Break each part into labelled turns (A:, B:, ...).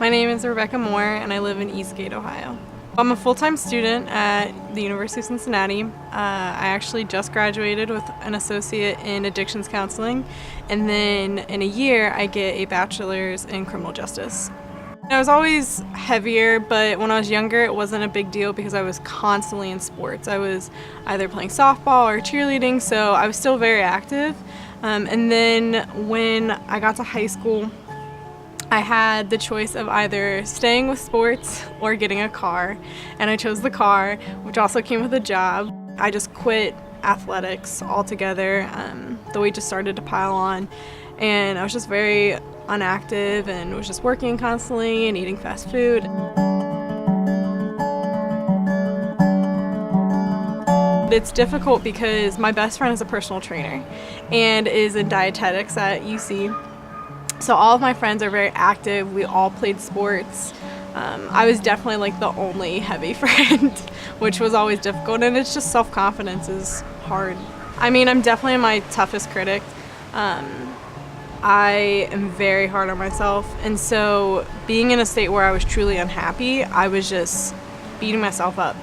A: My name is Rebecca Moore and I live in Eastgate, Ohio. I'm a full-time student at the University of Cincinnati. I actually just graduated with an associate in addictions counseling, and then in a year I get a bachelor's in criminal justice. I was always heavier, but when I was younger it wasn't a big deal because I was constantly in sports. I was either playing softball or cheerleading, so I was still very active. And then when I got to high school, I had the choice of either staying with sports or getting a car, and I chose the car, which also came with a job. I just quit athletics altogether. The weight just started to pile on, and I was just very unactive and was just working constantly and eating fast food. It's difficult because my best friend is a personal trainer and is in dietetics at UC. So all of my friends are very active. We all played sports. I was definitely like the only heavy friend, which was always difficult, and it's just self-confidence is hard. I mean, I'm definitely my toughest critic. I am very hard on myself, and so being in a state where I was truly unhappy, I was just beating myself up.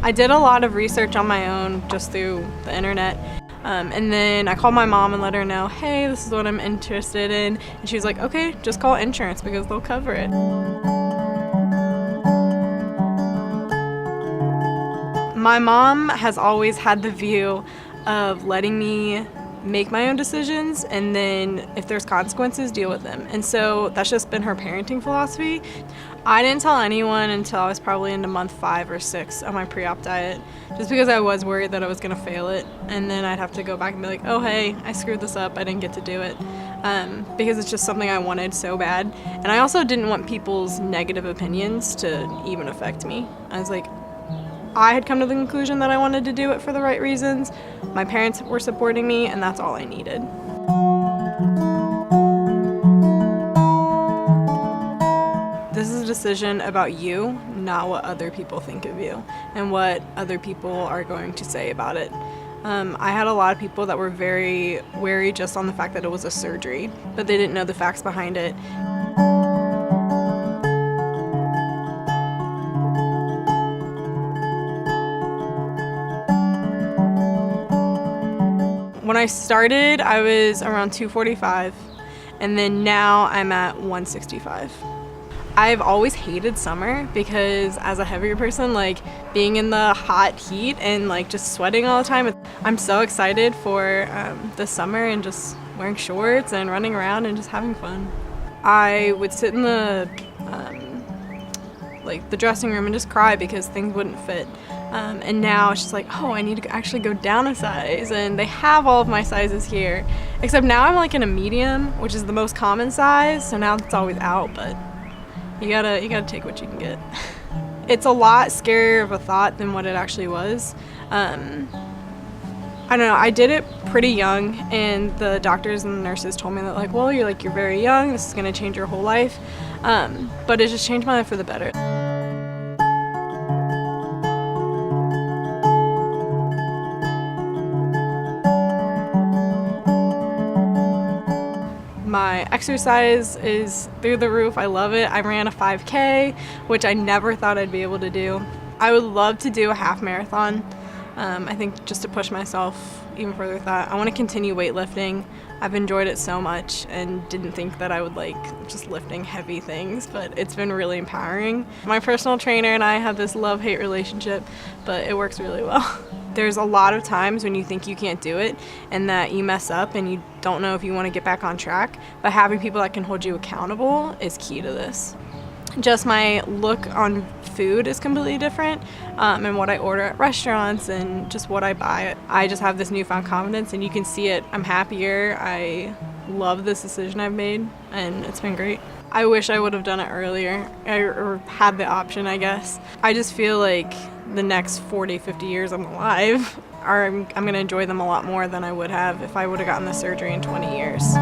A: I did a lot of research on my own just through the internet. And then I called my mom and let her know, hey, this is what I'm interested in. And she was like, okay, just call insurance because they'll cover it. My mom has always had the view of letting me make my own decisions, and then if there's consequences, deal with them. And so that's just been her parenting philosophy. I didn't tell anyone until I was probably into month 5 or 6 of my pre-op diet, just because I was worried that I was gonna fail it, and then I'd have to go back and be like, oh hey, I screwed this up, I didn't get to do it, because it's just something I wanted so bad. And I also didn't want people's negative opinions to even affect me. I was like, I had come to the conclusion that I wanted to do it for the right reasons. My parents were supporting me, and that's all I needed. This is a decision about you, not what other people think of you and what other people are going to say about it. I had a lot of people that were very wary just on the fact that it was a surgery, but they didn't know the facts behind it. When I started, I was around 245, and then now I'm at 165. I've always hated summer because as a heavier person, like being in the hot heat and like just sweating all the time, I'm so excited for the summer and just wearing shorts and running around and just having fun. I would sit in the dressing room and just cry because things wouldn't fit. And now it's just like, oh, I need to actually go down a size, and they have all of my sizes here. Except now I'm like in a medium, which is the most common size, so now it's always out, but you gotta take what you can get. It's a lot scarier of a thought than what it actually was. I don't know, I did it pretty young, and the doctors and the nurses told me that like, well, you're very young, this is gonna change your whole life. But it just changed my life for the better. My exercise is through the roof. I love it. I ran a 5K, which I never thought I'd be able to do. I would love to do a half marathon. I think just to push myself even further with that. I want to continue weightlifting. I've enjoyed it so much and didn't think that I would like just lifting heavy things, but it's been really empowering. My personal trainer and I have this love-hate relationship, but it works really well. There's a lot of times when you think you can't do it and that you mess up and you don't know if you want to get back on track, but having people that can hold you accountable is key to this. Just my look on food is completely different, and what I order at restaurants and just what I buy. I just have this newfound confidence, and you can see it. I'm happier. I love this decision I've made, and it's been great. I wish I would have done it earlier, or had the option, I guess. I just feel like the next 40, 50 years I'm alive, I'm going to enjoy them a lot more than I would have if I would have gotten the surgery in 20 years.